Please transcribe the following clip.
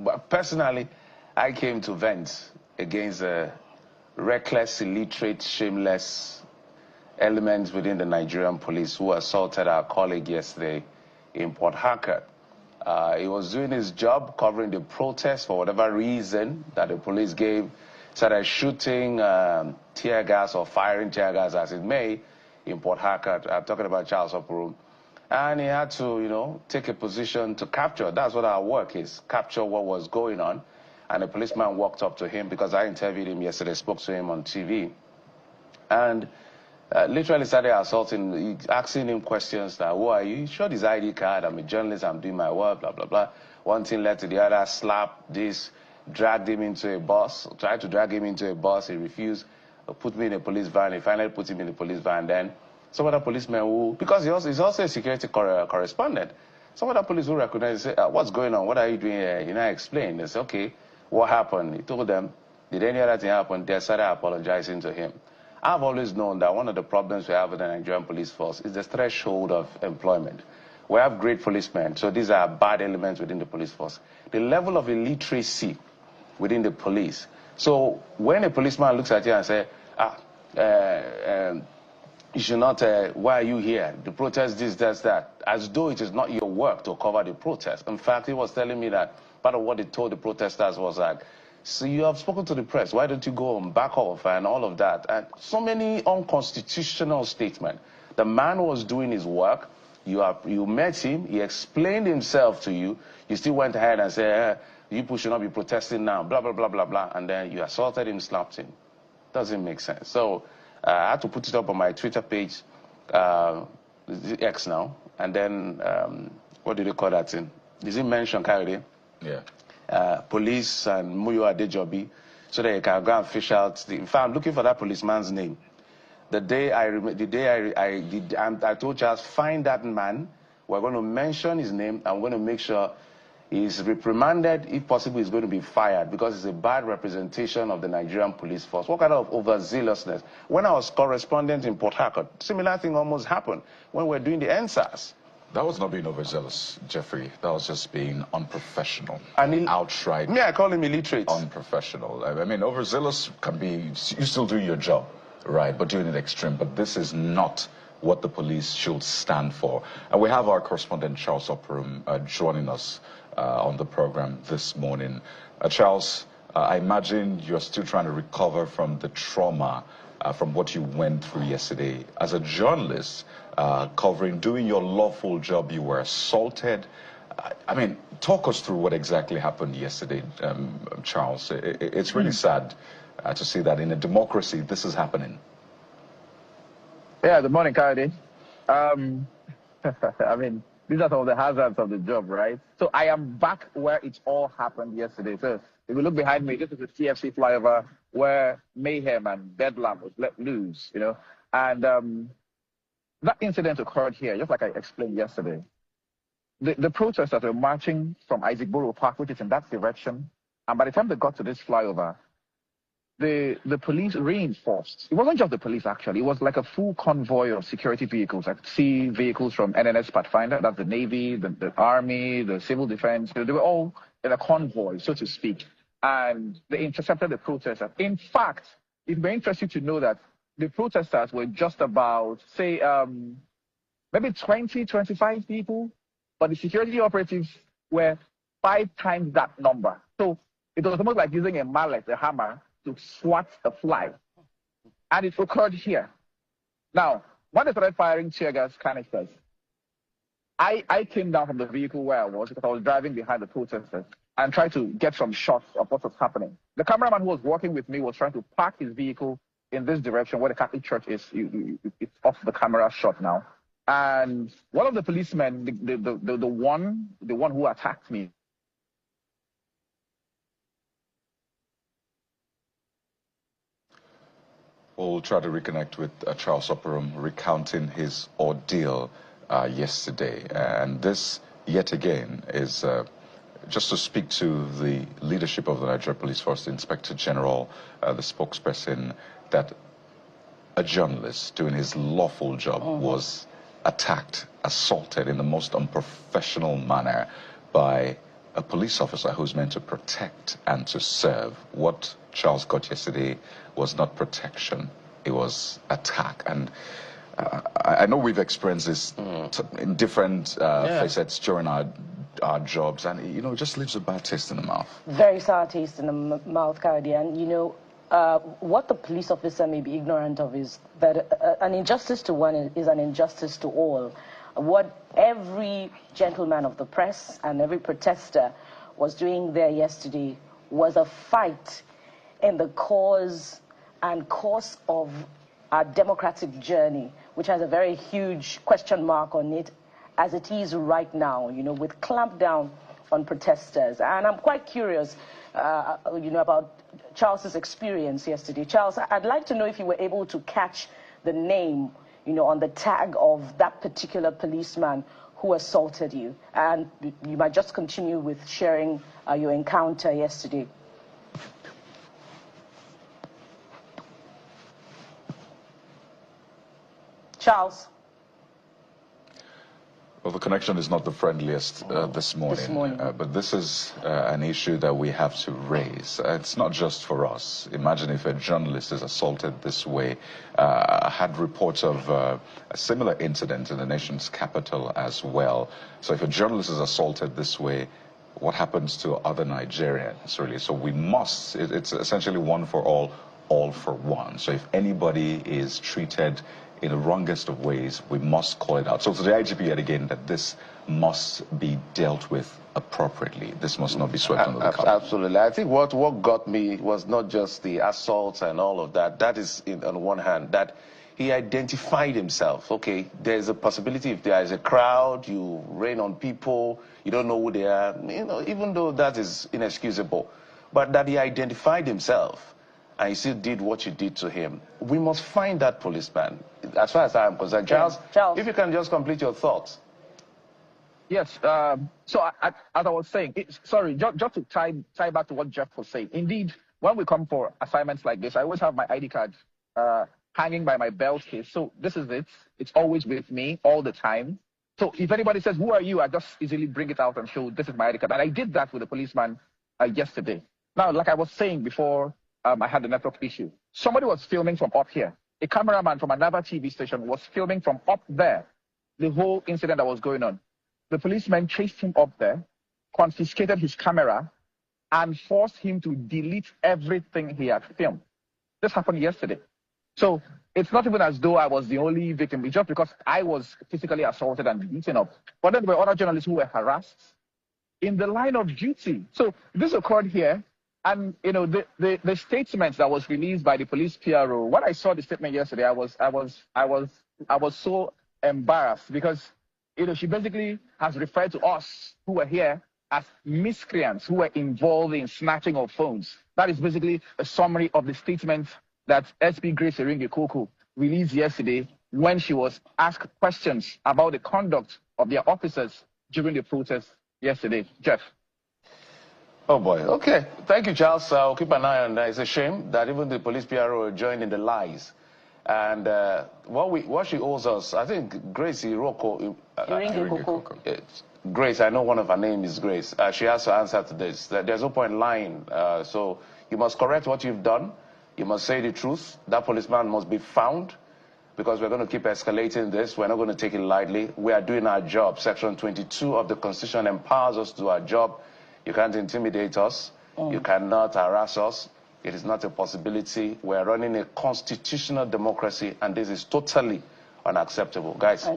But personally, I came to vent against reckless, illiterate, shameless elements within the Nigerian police who assaulted our colleague yesterday in Port Harcourt. He was doing his job, covering the protest for whatever reason that the police gave, started shooting tear gas or firing tear gas as it may in Port Harcourt. I'm talking about Charles Oporum. And he had to, take a position to capture. That's what our work is, capture what was going on. And a policeman walked up to him because I interviewed him yesterday, spoke to him on TV. And literally started assaulting, asking him questions that, who are you? He showed his ID card, I'm a journalist, I'm doing my work, blah, blah, blah. One thing led to the other, slapped this, dragged him into a bus, tried to drag him into a bus, he refused, put me in a police van, he finally put him in a police van. Then some other policemen who, because he's also a security correspondent, some other police who recognized, say, what's going on, what are you doing here? I explained, they said, okay, what happened? He told them, did any other thing happen? They started apologizing to him. I've always known that one of the problems we have with the Nigerian police force is the threshold of employment. We have great policemen, so these are bad elements within the police force. The level of illiteracy within the police. So when a policeman looks at you and says, you should not, why are you here? The protest, this, that, as though it is not your work to cover the protest. In fact, he was telling me that part of what he told the protesters was that, so you have spoken to the press, why don't you go and back off and all of that? And so many unconstitutional statements. The man was doing his work, you met him, he explained himself to you, you still went ahead and said, you people should not be protesting now, blah, blah, blah, blah, blah, and then you assaulted him, slapped him. Doesn't make sense. So I had to put it up on my Twitter page, X now, and then, what did they call that thing? Is it mentioned, Kayode? Yeah. Police and Muyo Adejobi, so that you can go and fish out. In fact, I'm looking for that policeman's name. The day I told Charles, find that man. We're going to mention his name. I'm going to make sure he's reprimanded. If possible, he's going to be fired because it's a bad representation of the Nigerian police force. What kind of overzealousness? When I was correspondent in Port Harcourt, similar thing almost happened when we were doing the NSAS. That was not being overzealous, Jeffrey. That was just being unprofessional. And outright. Me, I call him illiterate. Unprofessional. I mean, overzealous can be, you still do your job, right, but doing it extreme. But this is not what the police should stand for. And we have our correspondent, Charles Oporum, joining us on the program this morning. Charles, I imagine you're still trying to recover from the trauma from what you went through yesterday. As a journalist, doing your lawful job, you were assaulted. I mean, talk us through what exactly happened yesterday, Charles. It's really sad to see that in a democracy, this is happening. Yeah, good morning, Kayode. I mean, these are some of the hazards of the job, right? So I am back where it all happened yesterday. So if you look behind me, this is the CFC flyover where mayhem and bedlam was let loose, and that incident occurred here, just like I explained yesterday. The protesters were marching from Isaac Borough Park, which is in that direction, and by the time they got to this flyover, the police reinforced. It wasn't just the police, actually. It was like a full convoy of security vehicles. I could see vehicles from NNS Pathfinder, that's the Navy, the Army, the Civil Defense. They were all in a convoy, so to speak, and they intercepted the protesters. In fact, it may interest you to know that the protesters were just about, say, maybe 20, 25 people, but the security operatives were 5 times that number. So it was almost like using a mallet, a hammer, to swat a fly. And it occurred here. Now, when they started firing tear gas canisters, I came down from the vehicle where I was because I was driving behind the protesters and tried to get some shots of what was happening. The cameraman who was working with me was trying to park his vehicle in this direction where the Catholic Church is. It's off the camera shot now. And one of the policemen, the one who attacked me, We'll try to reconnect with Charles Oporum, recounting his ordeal yesterday. And this, yet again, is just to speak to the leadership of the Nigerian Police Force, the Inspector General, the spokesperson, that a journalist doing his lawful job was attacked, assaulted in the most unprofessional manner by a police officer who's meant to protect and to serve. What Charles got yesterday was not protection, it was attack. And I know we've experienced this in different facets during our jobs, and it just leaves a bad taste in the mouth. Very sour taste in the mouth, Kayode. And what the police officer may be ignorant of is that an injustice to one is an injustice to all. What every gentleman of the press and every protester was doing there yesterday was a fight in the cause and course of our democratic journey, which has a very huge question mark on it, as it is right now, with clampdown on protesters. And I'm quite curious, about Charles's experience yesterday. Charles, I'd like to know if you were able to catch the name, on the tag of that particular policeman who assaulted you. And you might just continue with sharing your encounter yesterday. Charles. Well, the connection is not the friendliest this morning. But this is an issue that we have to raise. It's not just for us. Imagine if a journalist is assaulted this way. I had reports of a similar incident in the nation's capital as well. So if a journalist is assaulted this way, what happens to other Nigerians, really? So we must, it's essentially one for all for one. So if anybody is treated in the wrongest of ways, we must call it out. So to the IGP yet again, that this must be dealt with appropriately. This must not be swept under the carpet. Absolutely. I think what got me was not just the assaults and all of that. That is, on one hand, that he identified himself. Okay, there's a possibility if there is a crowd, you rain on people, you don't know who they are, even though that is inexcusable. But that he identified himself and he still did what you did to him. We must find that policeman, as far as I am concerned. Charles, if you can just complete your thoughts. Yes, so as I was saying, just to tie back to what Jeff was saying. Indeed, when we come for assignments like this, I always have my ID card hanging by my belt case. So this is it. It's always with me all the time. So if anybody says, who are you? I just easily bring it out and show this is my ID card. And I did that with the policeman yesterday. Now, like I was saying before, I had the network issue. Somebody was filming from up here. A cameraman from another TV station was filming from up there the whole incident that was going on. The policeman chased him up there, confiscated his camera, and forced him to delete everything he had filmed. This happened yesterday. So it's not even as though I was the only victim. It's just because I was physically assaulted and beaten up. But then there were other journalists who were harassed in the line of duty. So this occurred here. And the statement that was released by the police PRO, when I saw the statement yesterday, I was so embarrassed because she basically has referred to us who were here as miscreants who were involved in snatching of phones. That is basically a summary of the statement that SP Grace Eringe-Koko released yesterday when she was asked questions about the conduct of their officers during the protest yesterday. Jeff. Oh boy. Okay. Thank you, Charles. I'll keep an eye on that. It's a shame that even the police PRO joined in the lies. And what she owes us, I think Grace Iroko. Grace, I know one of her names is Grace. She has to answer to this. There's no point lying. So you must correct what you've done. You must say the truth. That policeman must be found, because we're going to keep escalating this. We're not going to take it lightly. We are doing our job. Section 22 of the Constitution empowers us to do our job. You can't intimidate us. You cannot harass us. It is not a possibility. We're running a constitutional democracy, and this is totally unacceptable. Guys.